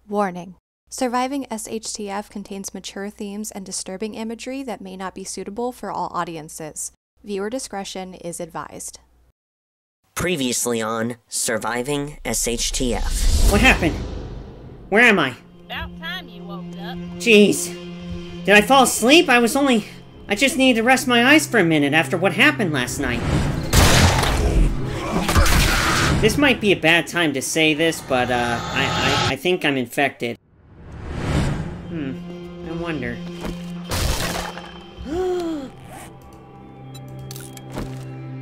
Warning. Surviving SHTF contains mature themes and disturbing imagery that may not be suitable for all audiences. Viewer discretion is advised. Previously on Surviving SHTF. What happened? Where am I? About time you woke up. Jeez. Did I fall asleep? I just needed to rest my eyes for a minute after what happened last night. This might be a bad time to say this, but, I think I'm infected. I wonder.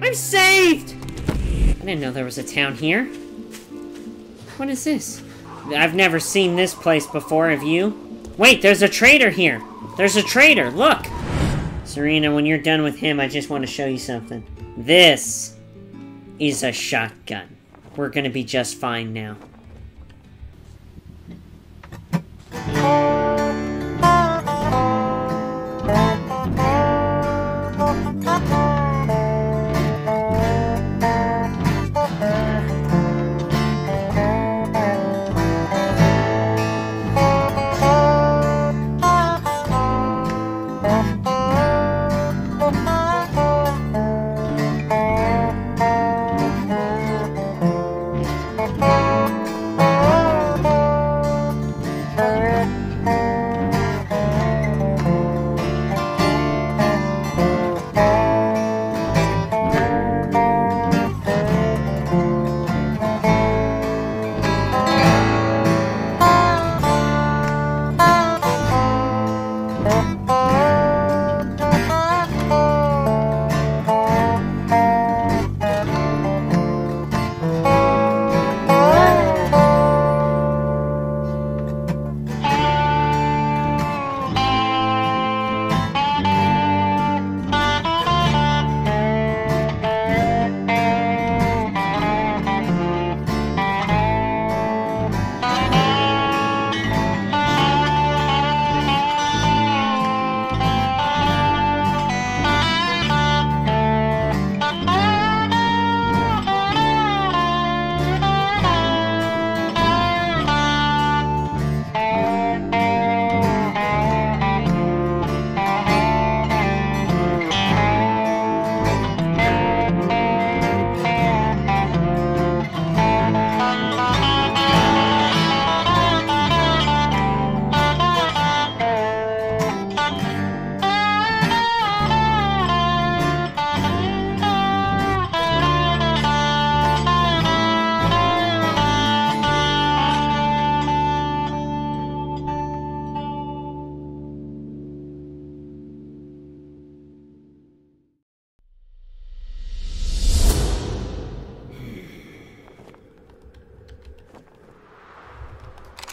I'm saved! I didn't know there was a town here. What is this? I've never seen this place before, have you? Wait, there's a traitor here! There's a traitor, look! Serena, when you're done with him, I just want to show you something. This is a shotgun. We're gonna be just fine now.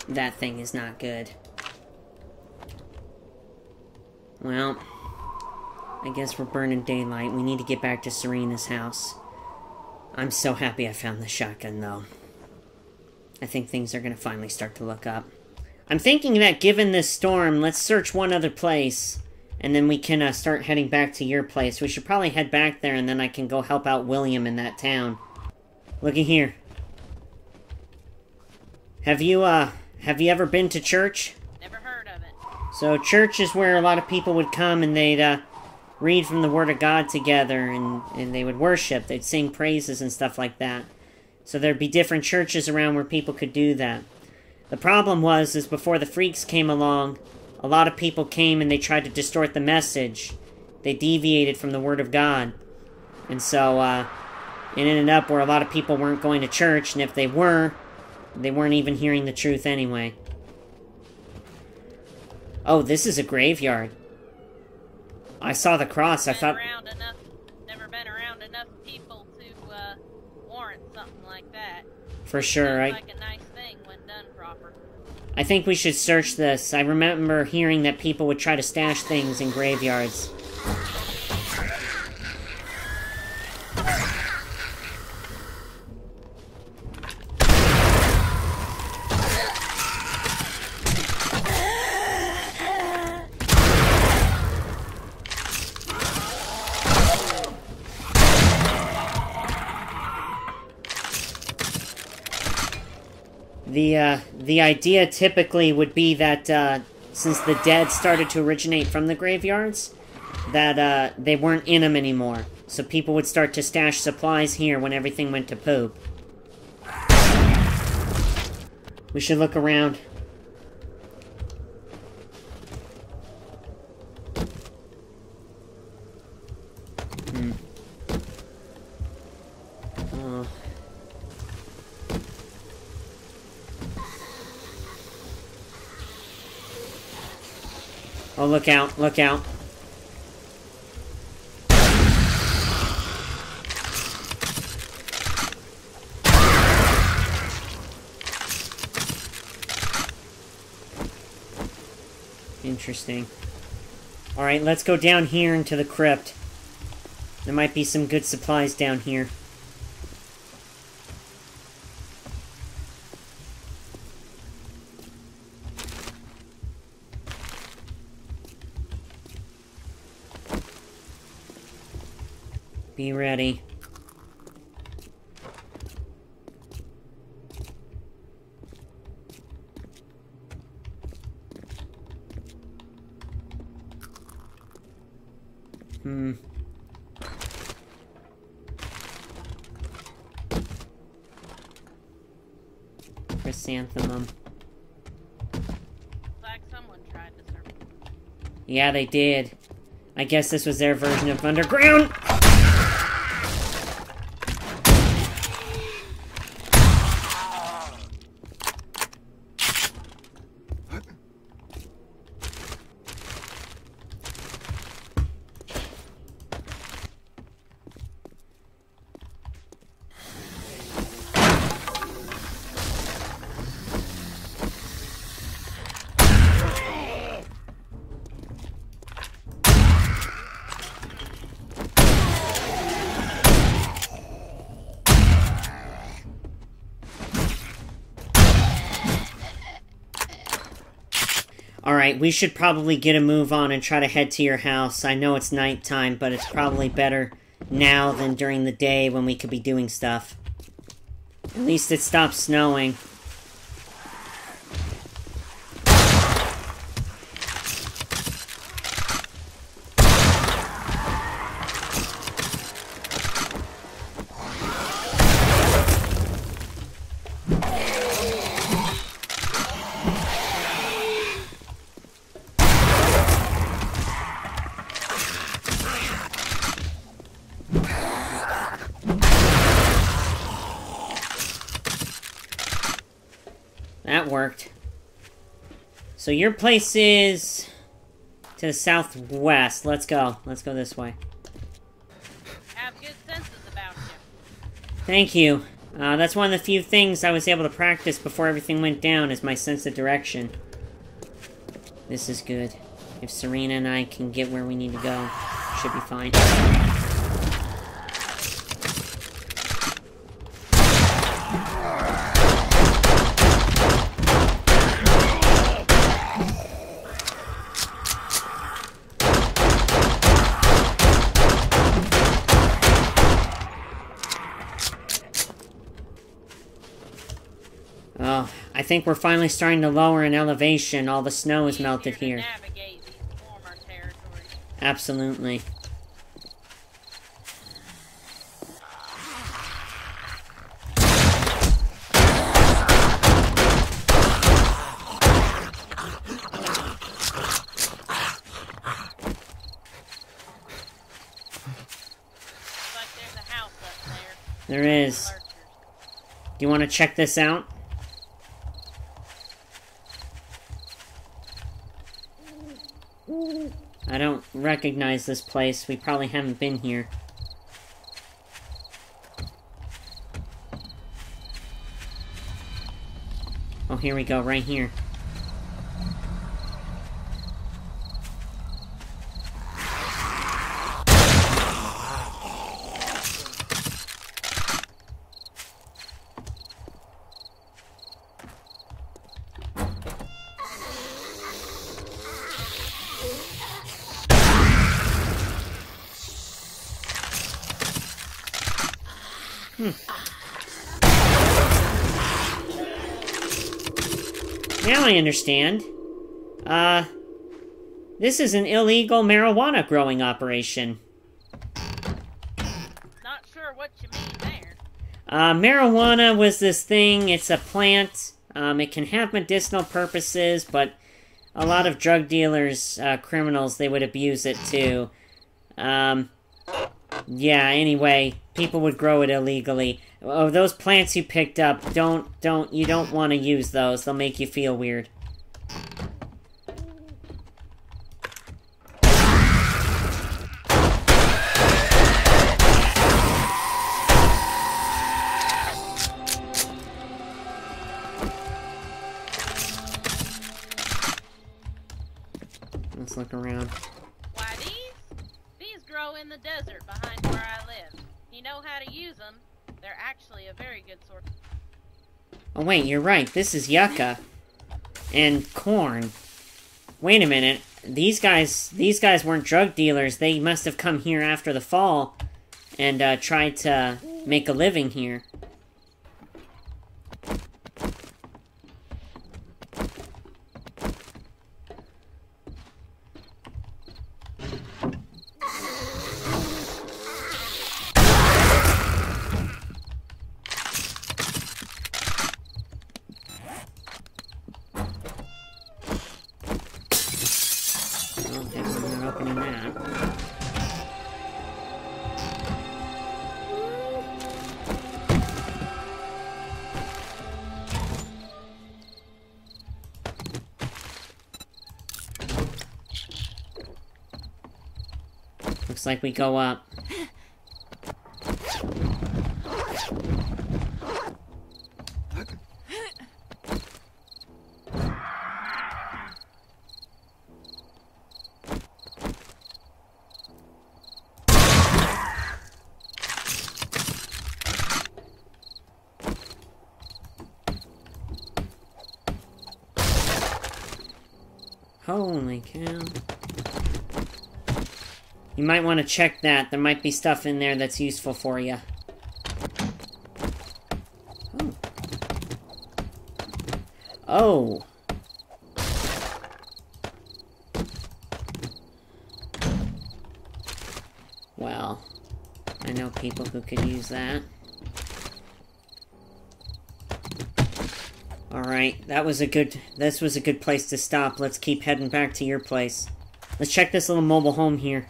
That thing is not good. Well, I guess we're burning daylight. We need to get back to Serena's house. I'm so happy I found the shotgun, though. I think things are going to finally start to look up. I'm thinking that given this storm, let's search one other place, and then we can start heading back to your place. We should probably head back there, and then I can go help out William in that town. Looky here. Have you ever been to church? Never heard of it. So church is where a lot of people would come and they'd read from the Word of God together and they would worship. They'd sing praises and stuff like that. So there'd be different churches around where people could do that. The problem is before the freaks came along, a lot of people came and they tried to distort the message. They deviated from the Word of God. And so it ended up where a lot of people weren't going to church, and if they were, they weren't even hearing the truth anyway. Oh, this is a graveyard. I saw the cross, I thought... Never been around enough people to, warrant something like that. For sure, Sounds like a nice thing when done proper. I think we should search this. I remember hearing that people would try to stash things in graveyards. The idea typically would be that, since the dead started to originate from the graveyards, that, they weren't in them anymore. So people would start to stash supplies here when everything went to poop. We should look around. Oh, look out, look out. Interesting. Alright, let's go down here into the crypt. There might be some good supplies down here. Be ready. Chrysanthemum. Like someone tried to survive. Yeah, they did. I guess this was their version of underground. Alright, we should probably get a move on and try to head to your house. I know it's nighttime, but it's probably better now than during the day when we could be doing stuff. At least it stopped snowing. That worked. So your place is to the southwest. Let's go. Let's go this way. Have good senses about you. Thank you. That's one of the few things I was able to practice before everything went down, is my sense of direction. This is good. If Serena and I can get where we need to go, should be fine. Oh, I think we're finally starting to lower in elevation. All the snow is melted here. Navigate these former territories. Absolutely. Looks like there's a house up there. There is. Lurkers. Do you want to check this out? I don't recognize this place. We probably haven't been here. Oh, here we go, right here. Now I understand. This is an illegal marijuana growing operation. Not sure what you mean there. Marijuana was this thing, it's a plant. It can have medicinal purposes, but a lot of drug dealers, criminals, they would abuse it too. Yeah, anyway, people would grow it illegally. Oh, those plants you picked up, you don't want to use those. They'll make you feel weird. Let's look around. Why, these grow in the desert behind where I live. You know how to use them. They're actually a very good source. Oh wait, you're right. This is yucca. And corn. Wait a minute. These guys weren't drug dealers. They must have come here after the fall and tried to make a living here. Looks like we go up. Holy cow. You might want to check that. There might be stuff in there that's useful for you. Oh. Well, I know people who could use that. Alright, this was a good place to stop. Let's keep heading back to your place. Let's check this little mobile home here.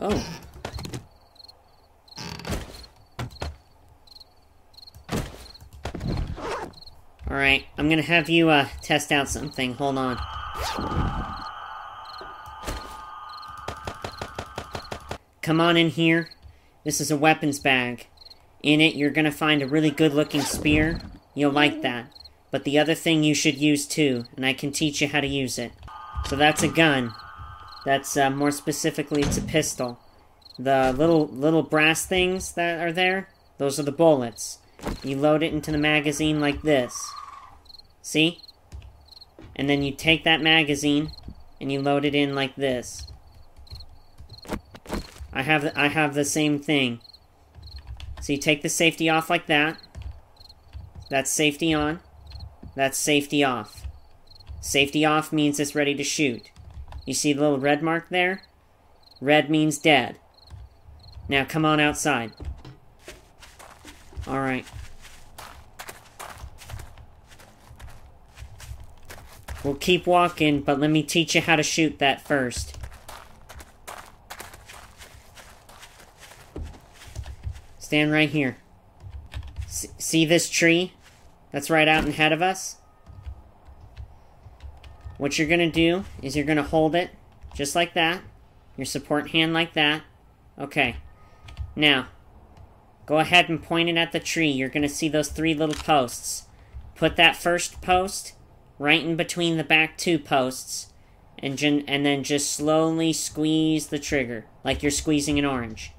Oh. Alright, I'm gonna have you, test out something. Hold on. Come on in here. This is a weapons bag. In it, you're gonna find a really good-looking spear. You'll like that. But the other thing you should use, too, and I can teach you how to use it. So that's a gun. That's, more specifically, it's a pistol. The little brass things that are there, those are the bullets. You load it into the magazine like this. See? And then you take that magazine, and you load it in like this. I have the same thing. So you take the safety off like that. That's safety on. That's safety off. Safety off means it's ready to shoot. You see the little red mark there? Red means dead. Now come on outside. Alright. We'll keep walking, but let me teach you how to shoot that first. Stand right here. See this tree that's right out ahead of us? What you're gonna do is you're gonna hold it just like that. Your support hand like that. Okay. Now, go ahead and point it at the tree. You're gonna see those 3 little posts. Put that first post right in between the back 2 posts, and then just slowly squeeze the trigger, like you're squeezing an orange.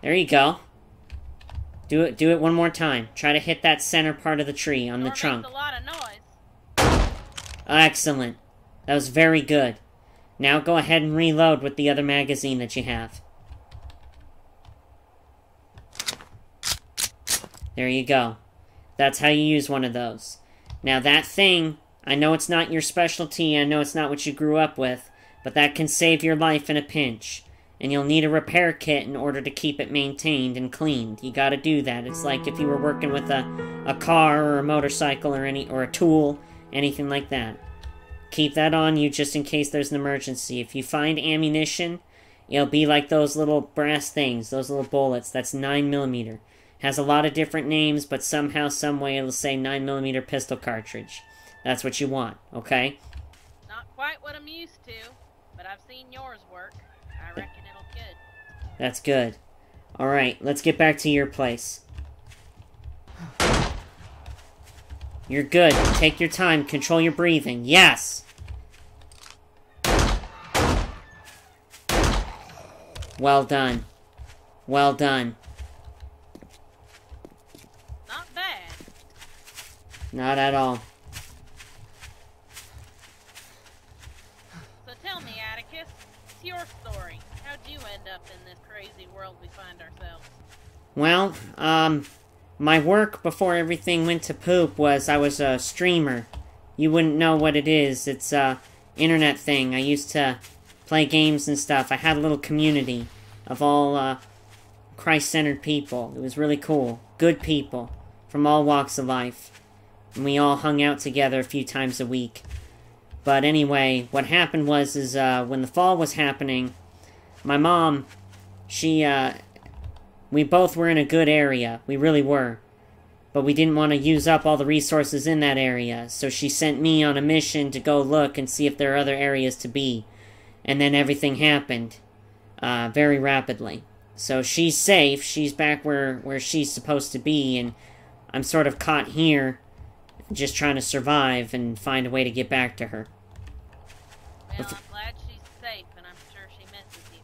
There you go. Do it one more time. Try to hit that center part of the tree on the trunk. Makes a lot of noise. Excellent. That was very good. Now go ahead and reload with the other magazine that you have. There you go. That's how you use one of those. Now that thing, I know it's not your specialty, I know it's not what you grew up with, but that can save your life in a pinch. And you'll need a repair kit in order to keep it maintained and cleaned. You gotta do that. It's like if you were working with a car or a motorcycle or a tool, anything like that. Keep that on you just in case there's an emergency. If you find ammunition, it'll be like those little brass things, those little bullets. That's 9mm. Has a lot of different names, but somehow, someway, it'll say 9mm pistol cartridge. That's what you want, okay? Not quite what I'm used to, but I've seen yours work. I reckon it'll good. That's good. Alright, let's get back to your place. You're good. Take your time. Control your breathing. Yes! Well done. Well done. Not bad. Not at all. So tell me, Atticus, what's your story? How'd you end up in this crazy world we find ourselves? Well, my work before everything went to poop was I was a streamer. You wouldn't know what it is. It's a internet thing. I used to play games and stuff. I had a little community of all Christ-centered people. It was really cool. Good people from all walks of life. And we all hung out together a few times a week. But anyway, what happened was when the fall was happening, my mom, we both were in a good area. We really were. But we didn't want to use up all the resources in that area. So she sent me on a mission to go look and see if there are other areas to be. And then everything happened. Very rapidly. So she's safe. She's back where she's supposed to be. And I'm sort of caught here. Just trying to survive and find a way to get back to her. Well, I'm glad she's safe, and I'm sure she misses you.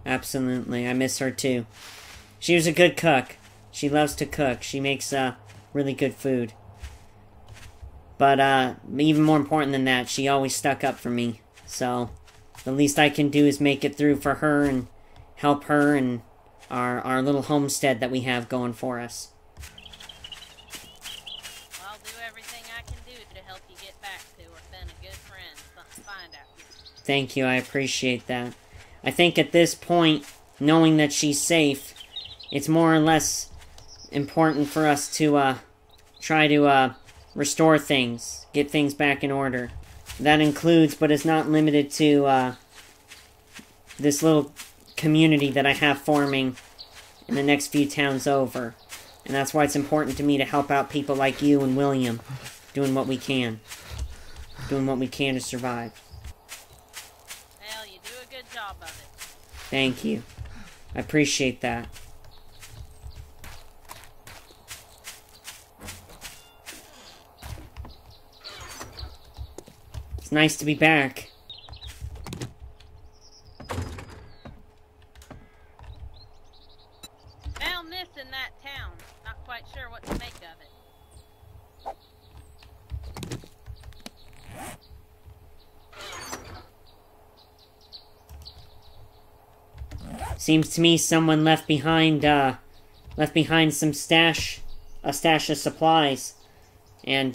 Absolutely. I miss her too. She was a good cook. She loves to cook. She makes really good food. But even more important than that, she always stuck up for me. So the least I can do is make it through for her and help her and our little homestead that we have going for us. Well, I'll do everything I can do to help you get back to her. Been a good friend. Something to find out here. Thank you. I appreciate that. I think at this point, knowing that she's safe, it's more or less important for us to try to restore things, get things back in order. That includes, but is not limited to, this little community that I have forming in the next few towns over. And that's why it's important to me to help out people like you and William, doing what we can. Doing what we can to survive. Well, you do a good job of it. Thank you. I appreciate that. It's nice to be back. Found this in that town. Not quite sure what to make of it. Seems to me someone left behind some stash, a stash of supplies, and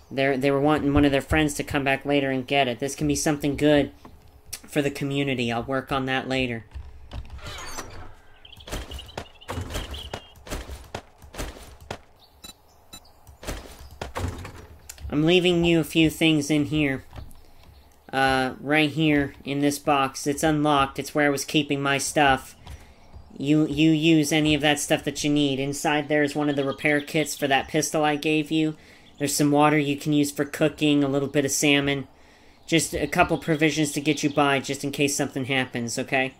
they were wanting one of their friends to come back later and get it. This can be something good for the community. I'll work on that later. I'm leaving you a few things in here. Right here in this box. It's unlocked. It's where I was keeping my stuff. You use any of that stuff that you need. Inside there is one of the repair kits for that pistol I gave you. There's some water you can use for cooking, a little bit of salmon. Just a couple provisions to get you by, just in case something happens, okay?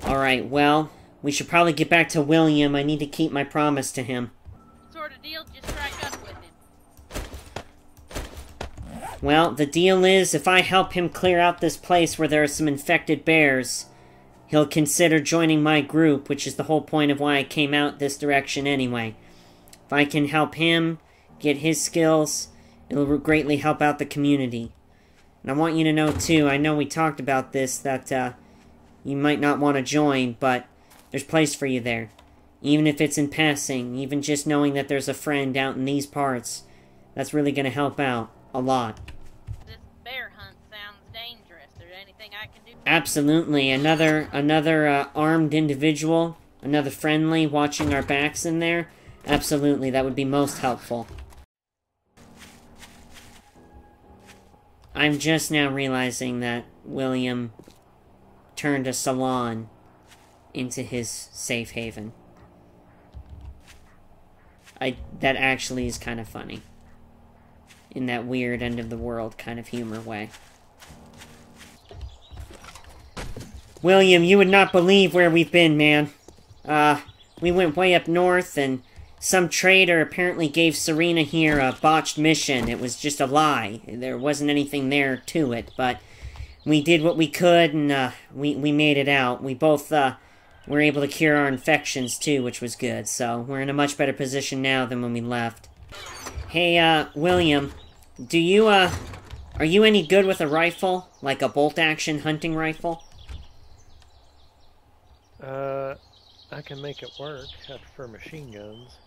Alright, well, we should probably get back to William. I need to keep my promise to him. What sort of deal did you strike up with him? Well, the deal is, if I help him clear out this place where there are some infected bears, he'll consider joining my group, which is the whole point of why I came out this direction anyway. If I can help him get his skills, it'll greatly help out the community. And I want you to know, too, I know we talked about this, that you might not want to join, but there's place for you there. Even if it's in passing, even just knowing that there's a friend out in these parts, that's really going to help out a lot. This bear hunt sounds dangerous. Is there anything I can do? Absolutely. Another armed individual, another friendly watching our backs in there. Absolutely, that would be most helpful. I'm just now realizing that William turned a salon into his safe haven. That actually is kind of funny. In that weird end-of-the-world kind of humor way. William, you would not believe where we've been, man. We went way up north, and some traitor apparently gave Serena here a botched mission. It was just a lie. There wasn't anything there to it, but we did what we could, and we made it out. We both were able to cure our infections, too, which was good. So we're in a much better position now than when we left. Hey, William, do you, are you any good with a rifle? Like a bolt-action hunting rifle? I can make it work. I prefer machine guns.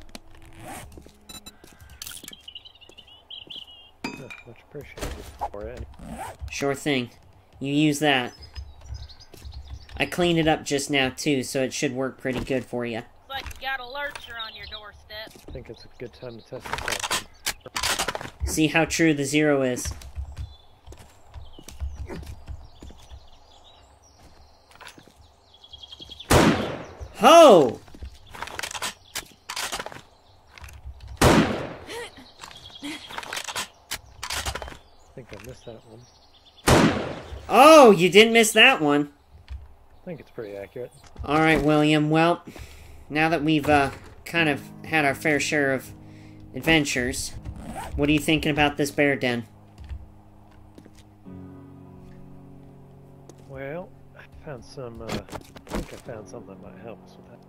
Much appreciated for it. Sure thing. You use that. I cleaned it up just now, too, so it should work pretty good for you. Looks like you got a lurcher on your doorstep. I think it's a good time to test this out. See how true the zero is. Ho! I think I missed that one. Oh, you didn't miss that one. I think it's pretty accurate. Alright, William, well, now that we've, kind of had our fair share of adventures, what are you thinking about this bear den? Well, I found some, I think I found something that might help us with that.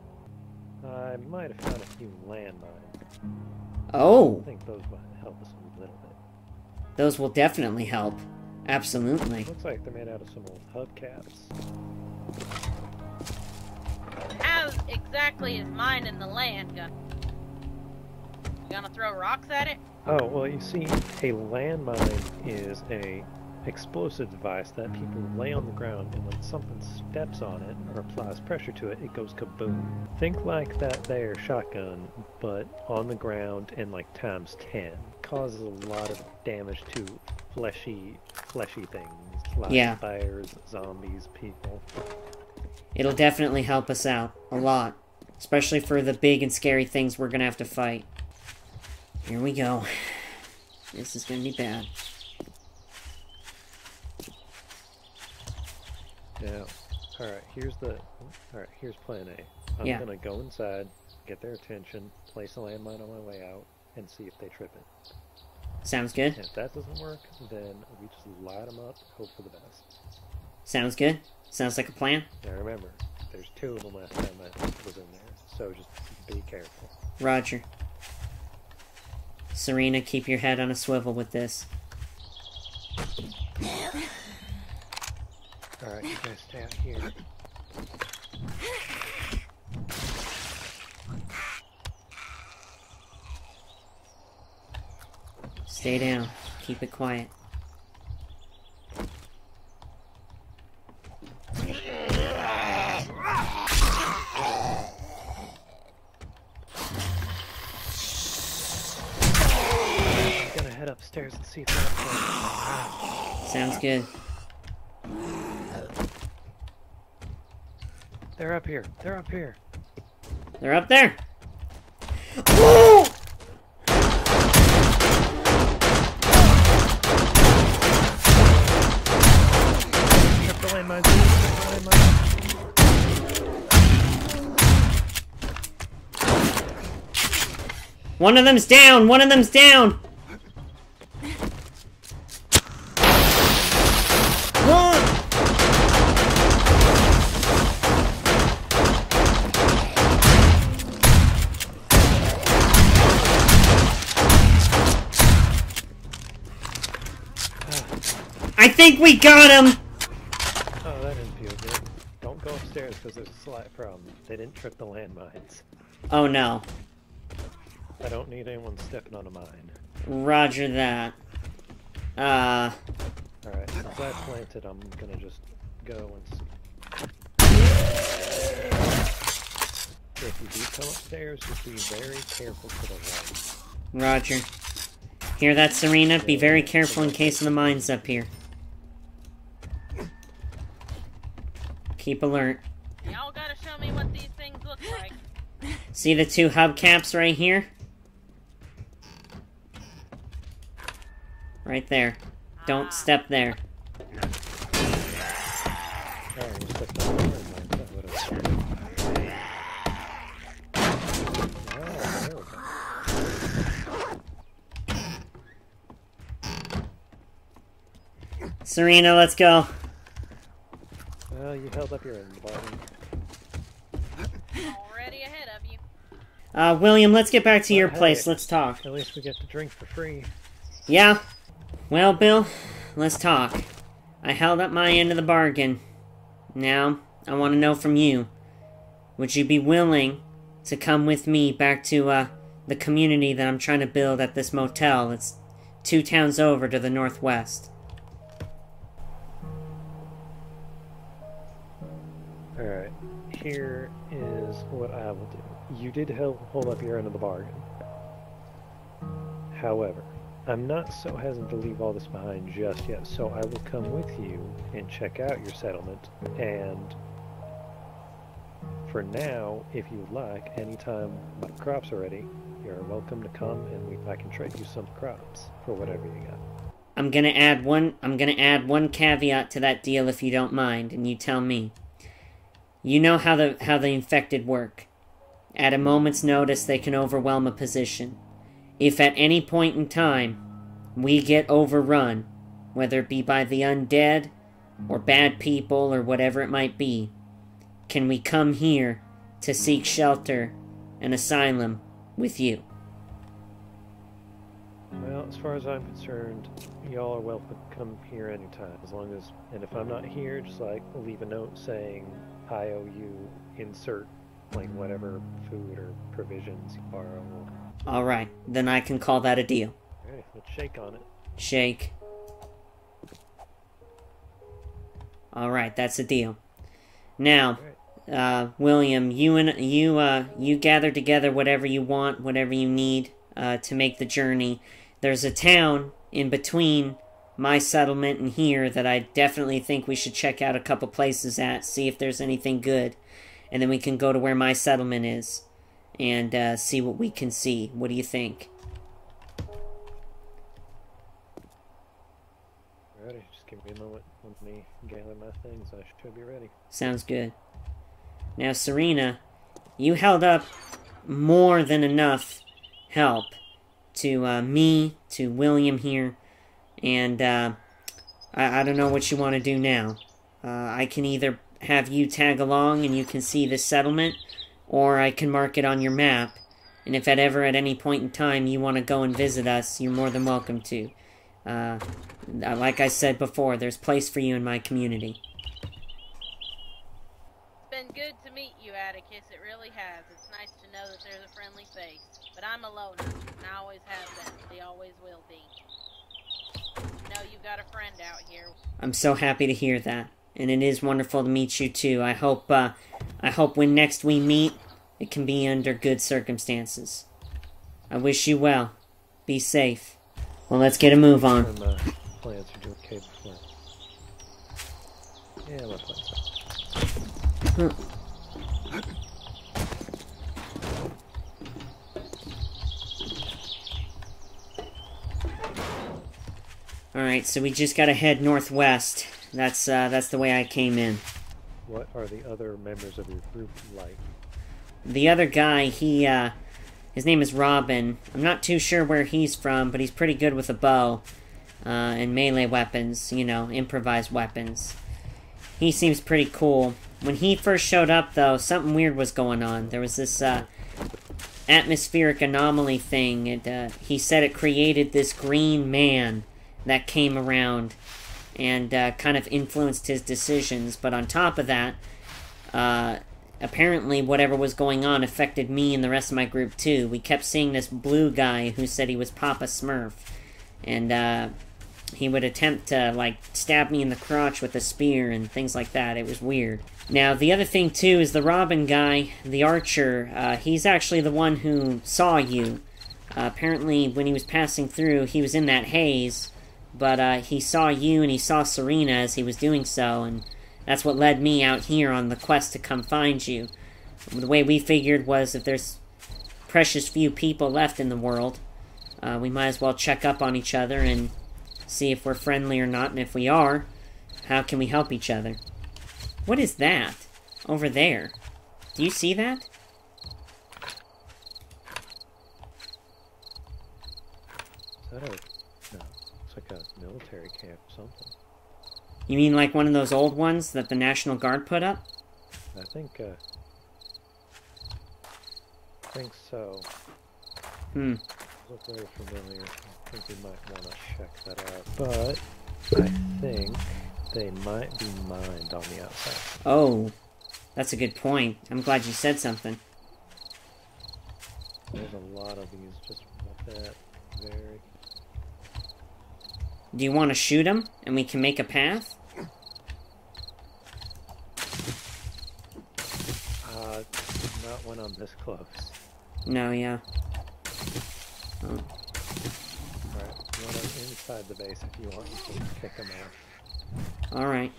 I might have found a few landmines. Oh! I think those might help us a little bit. Those will definitely help. Absolutely. Looks like they're made out of some old hubcaps. How exactly is mining the land gonna? You gonna throw rocks at it? Oh, well, you see, a landmine is a explosive device that people lay on the ground, and when something steps on it or applies pressure to it, it goes kaboom. Think like that there shotgun, but on the ground and like times 10. Causes a lot of damage to fleshy things like bears, zombies, people. It'll definitely help us out a lot, especially for the big and scary things we're gonna have to fight. Here we go. This is gonna be bad. Now, here's plan A. I'm gonna go inside, get their attention, place a landmine on my way out, and see if they trip it. Sounds good. And if that doesn't work, then we just light them up, hope for the best. Sounds good. Sounds like a plan. Now remember, there's 2 of them last time I was in there, so just be careful. Roger. Serena, keep your head on a swivel with this. Alright, you guys stay out here. Stay down. Keep it quiet. I'm gonna head upstairs and see if they're Sounds good. They're up here. They're up here. They're up there. Woo! One of them's down! One of them's down! I think we got him! Oh, that didn't feel good. Don't go upstairs because there's a slight problem. They didn't trip the landmines. Oh no. I don't need anyone stepping on a mine. Roger that. Alright, since I planted, I'm gonna just go and see. If you do come upstairs, just be very careful to the right. Roger. Hear that, Serena? Be very careful in case of the mines up here. Keep alert. Y'all gotta show me what these things look like. See the two hubcaps right here? Right there. Don't step there. Oh, you stepped on the landmines. That would've... Oh, there we go. Serena, let's go. Well, you held up your end, Barney. Already ahead of you. William, let's get back to your Hey, place. Let's talk. At least we get to drink for free. Yeah? Well, Bill, let's talk. I held up my end of the bargain. Now, I want to know from you. Would you be willing to come with me back to, the community that I'm trying to build at this motel? It's 2 towns over to the northwest. Alright, here is what I will do. You did hold up your end of the bargain. However, I'm not so hesitant to leave all this behind just yet, so I will come with you and check out your settlement, and for now, if you would like, anytime my crops are ready, you're welcome to come and I can trade you some crops for whatever you got. I'm gonna add one caveat to that deal if you don't mind, and you tell me. You know how the infected work. At a moment's notice, they can overwhelm a position. If at any point in time we get overrun, whether it be by the undead, or bad people, or whatever it might be, can we come here to seek shelter and asylum with you? Well, as far as I'm concerned, y'all are welcome to come here anytime, as long as, and if I'm not here, just like leave a note saying I owe you, insert like whatever food or provisions you borrow. Alright, then I can call that a deal. Alright, let's shake on it. Shake. Alright, that's a deal. Now, William, you gather together whatever you want, whatever you need, to make the journey. There's a town in between my settlement and here that I definitely think we should check out a couple places at, see if there's anything good. And then we can go to where my settlement is and see what we can see. What do you think? Alrighty, just give me a moment. Let me gather my things. I should be ready. Sounds good. Now, Serena, you held up more than enough help to me, to William here, and I don't know what you want to do now. I can either have you tag along and you can see this settlement, or I can mark it on your map, and if at any point in time you want to go and visit us, you're more than welcome to. Like I said before, there's place for you in my community. It's been good to meet you, Atticus. It really has. It's nice to know that there's a friendly face. But I'm a loner, and I always have been. They always will be. You know you've got a friend out here. I'm so happy to hear that. And it is wonderful to meet you too. I hope when next we meet, it can be under good circumstances. I wish you well. Be safe. Well, let's get a move on. And my plants are doing okay before. Yeah, my plants are. Alright, so we just gotta head northwest. That's the way I came in. What are the other members of your group like? The other guy, his name is Robin. I'm not too sure where he's from, but he's pretty good with a bow. And melee weapons, you know, improvised weapons. He seems pretty cool. When he first showed up, though, something weird was going on. There was this, atmospheric anomaly thing. He said it created this green man that came around and kind of influenced his decisions. But on top of that, apparently whatever was going on affected me and the rest of my group too. We kept seeing this blue guy who said he was Papa Smurf, and he would attempt to, like, stab me in the crotch with a spear and things like that. It was weird. Now, the other thing, too, is the Robin guy, the archer, he's actually the one who saw you. Apparently, when he was passing through, he was in that haze, but he saw you and he saw Serena as he was doing so, and that's what led me out here on the quest to come find you. The way we figured was if there's precious few people left in the world, we might as well check up on each other and see if we're friendly or not, and if we are, how can we help each other? What is that? Over there. Do you see that? Is that no, it's like a military camp or something. You mean like one of those old ones that the National Guard put up? I think so. Look very familiar. I think we might want to check that out. But I think they might be mined on the outside. Oh, that's a good point. I'm glad you said something. There's a lot of these just like that. Very... Do you want to shoot them and we can make a path? Not when I'm this close. No, yeah. Oh. Alright, run inside the base if you want, you can kick them off. Alright.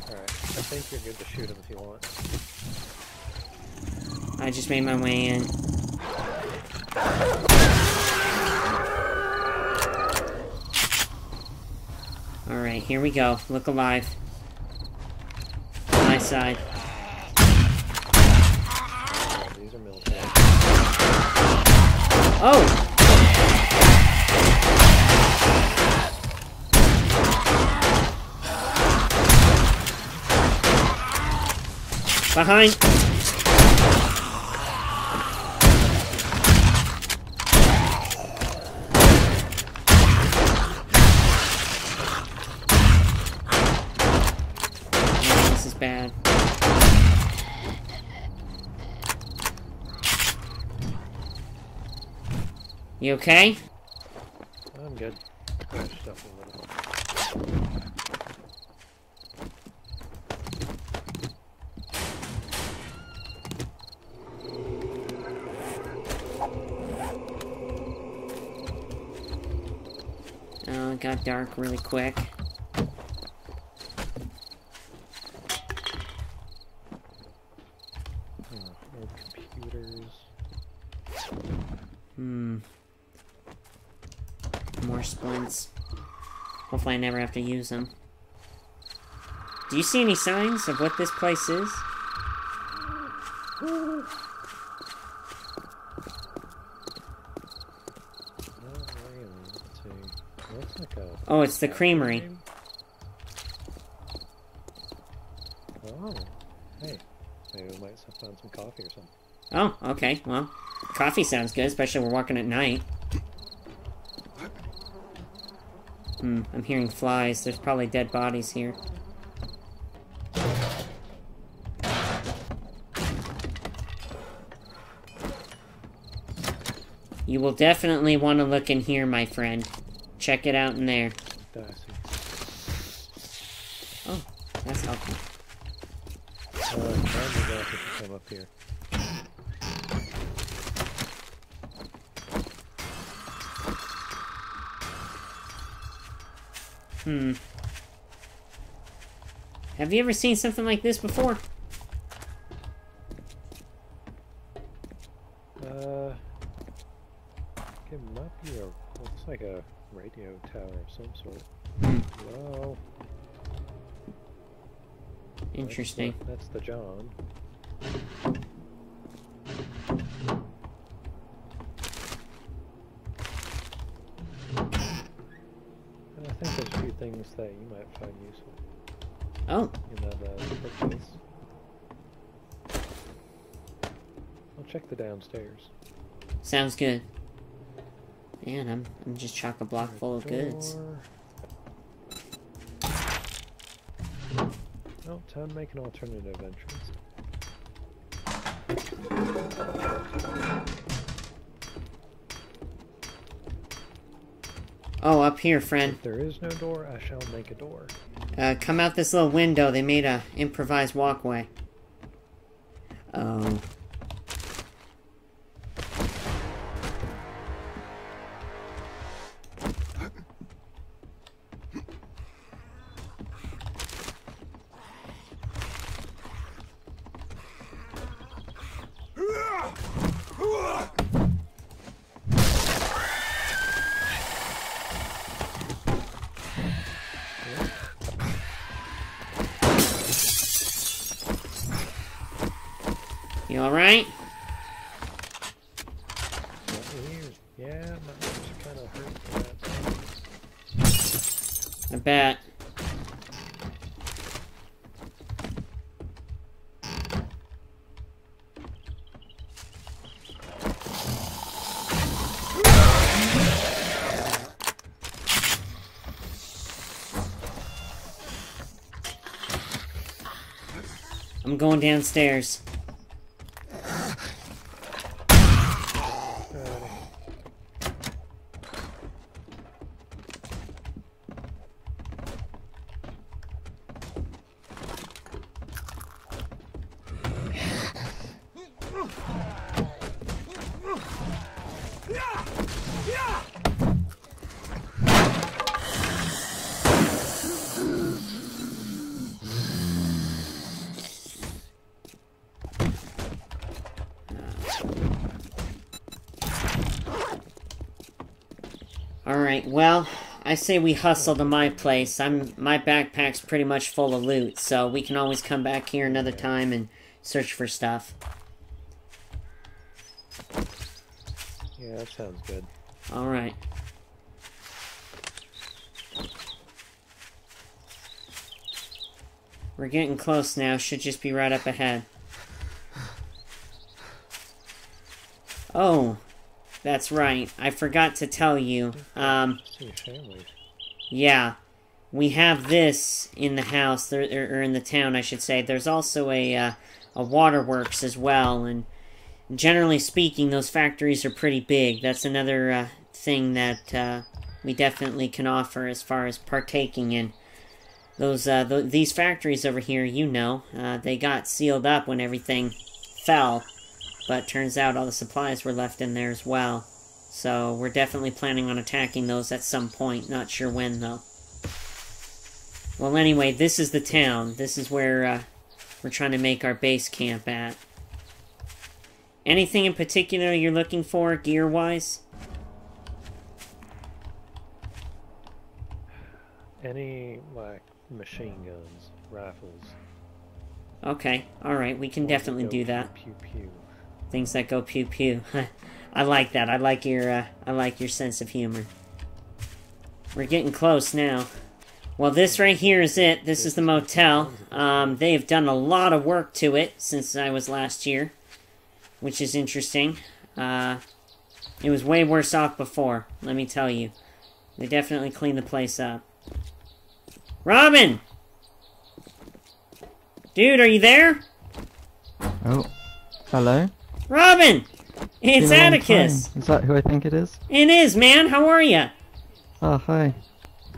Alright, I think you're good to shoot them if you want. I just made my way in. Alright, here we go. Look alive. My side. These are military. Oh! Behind! Bad. You okay? I'm good. Crashed up a little. Oh, it got dark really quick. More splints. Hopefully I never have to use them. Do you see any signs of what this place is? Not really. Let's see. It looks like a... Oh, it's the creamery. Oh. Hey. Maybe we might find some coffee or something. Oh, okay. Well, coffee sounds good, especially we're walking at night. I'm hearing flies. There's probably dead bodies here. You will definitely want to look in here, my friend. Check it out in there. Oh, that's helpful. Come up here. Have you ever seen something like this before? It might be looks like a radio tower of some sort. Wow. Interesting. That's the John. And I think there's a few things that you might find useful. Oh. In that bookcase. I'll check the downstairs. Sounds good. Man, I'm just chock-a-block full of goods. Oh, time to make an alternative entrance. Oh, up here, friend. If there is no door, I shall make a door. Come out this little window. They made a improvised walkway. Oh. You alright? Yeah, my arms are kind of hurt. I bet. I'm going downstairs. Alright, well, I say we hustle to my place. My backpack's pretty much full of loot, so we can always come back here another time and search for stuff. Yeah, that sounds good. Alright. We're getting close now. Should just be right up ahead. Oh, that's right. I forgot to tell you. Yeah. We have this in the house, or in the town, I should say. There's also a waterworks as well, and generally speaking, those factories are pretty big. That's another thing that we definitely can offer as far as partaking in. These factories over here, you know, they got sealed up when everything fell, but turns out all the supplies were left in there as well. So we're definitely planning on attacking those at some point. Not sure when, though. Well, anyway, this is the town. This is where we're trying to make our base camp at. Anything in particular you're looking for, gear-wise? Any, like, machine guns, rifles. Okay, alright, we can definitely do that. Pew, pew, pew. Things that go pew-pew. I like that. I like your sense of humor. We're getting close now. Well, this right here is it. This is the motel. They've done a lot of work to it since I was last here, which is interesting. It was way worse off before, let me tell you. They definitely cleaned the place up. Robin! Dude, are you there? Oh, hello? Robin! It's Atticus! Is that who I think it is? It is, man! How are ya? Oh, hi.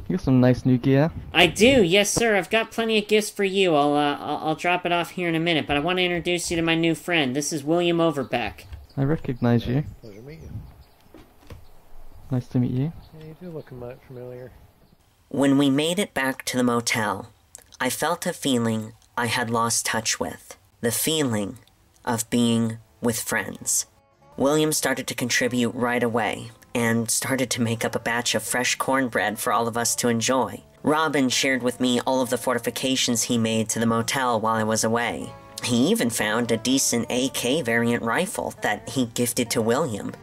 You got some nice new gear. I do, yes sir. I've got plenty of gifts for you. I'll drop it off here in a minute, but I want to introduce you to my new friend. This is William Overbeck. I recognize you. Pleasure to meet you. Nice to meet you. Yeah, you do look mighty familiar. When we made it back to the motel, I felt a feeling I had lost touch with. The feeling of being with friends. William started to contribute right away, and started to make up a batch of fresh cornbread for all of us to enjoy. Robin shared with me all of the fortifications he made to the motel while I was away. He even found a decent AK variant rifle that he gifted to William.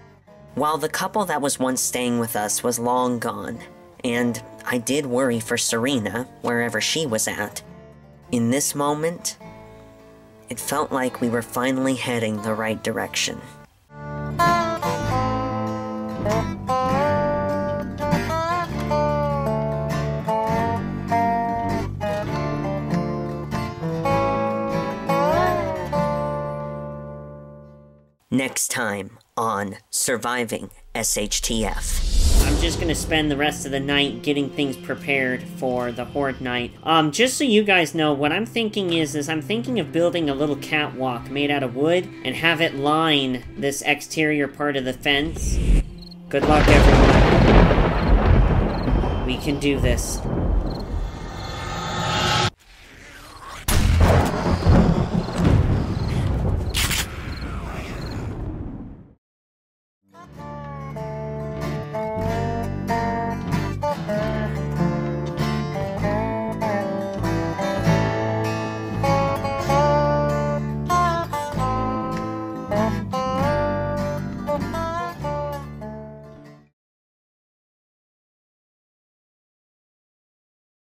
While the couple that was once staying with us was long gone, and I did worry for Serena, wherever she was at, in this moment, it felt like we were finally heading the right direction. next time on Surviving SHTF. I'm just gonna spend the rest of the night getting things prepared for the Horde night. Just so you guys know, what I'm thinking is I'm thinking of building a little catwalk made out of wood and have it line this exterior part of the fence. Good luck, everyone. We can do this.